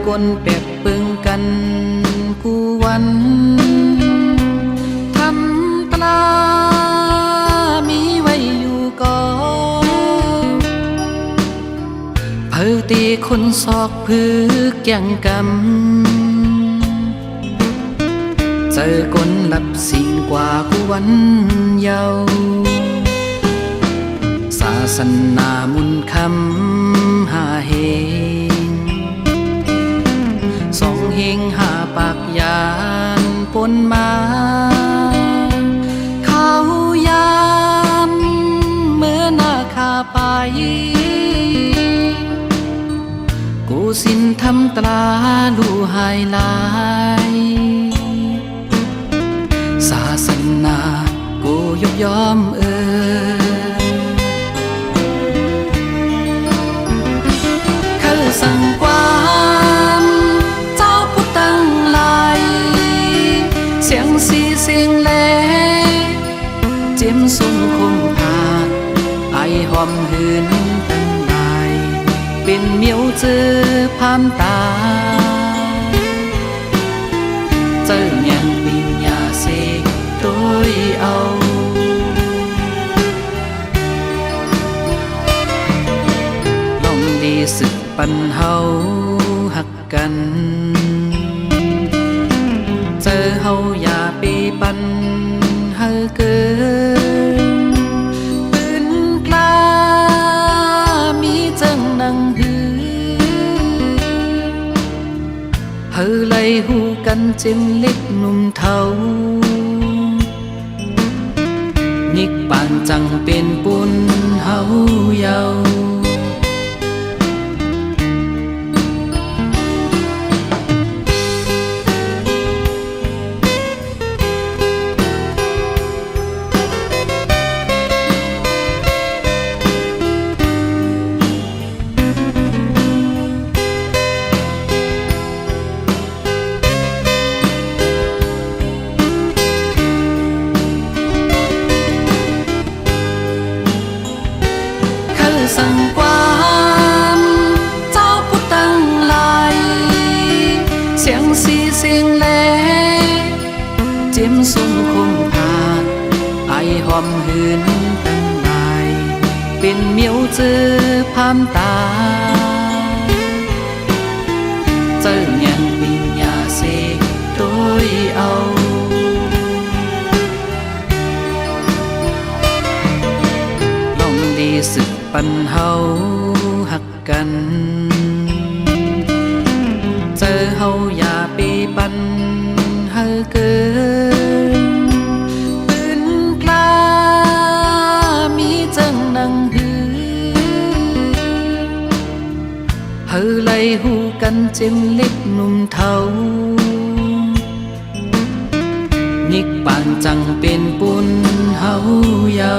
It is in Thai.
กลแปบปึงกันกูวันทำตลามีไว้อยู่ก่อนเพื่อตีคนซอกพือแก่งกำเจอกลลับสิ่งกว่ากูวันเยาศาสนามุนคำหาเฮงสองเฮงหาปากยานปนมาเขายามเมื่อหน้าคาไปกูสินทำตราลู่หายลายศาสนากูยกยอมสั่งความเจ้าผู้ตั้งหลายเสียงสีเสียงแลเจียมสุ่มคมผาดไอหอมหืนตั้งหลายเป็นเมียวเจอพามตาเจอเงียนวิญญาเสกตัวเอาลองดีสึกปันเฮาหักกันเจอเฮาอย่าไปปันเฮาเกินปืนกล้ามีจังนังหือเฮาไล่หูกันเจ็มเล็กหนุ่มเทานิกปานจังเป็นปุนเฮาเยาสั่งความเจ้าผู้ตั้งหลายเสียงสีเสียงแลเจียมสุ่มคมผาดไอหอมหืนตั้งหลายเป็นเมียวเจอพามตาเจอเงียนวิญญาเสกตัวเอาลองดีสึกปันเฮาหักกันเจอเฮาอย่าไปปันเฮาเกินปืนกล้ามีจังนังหือเฮาไล่หูกันเจ็มเล็กหนุ่มเทานิกปานจังเป็นปุนเฮาเยา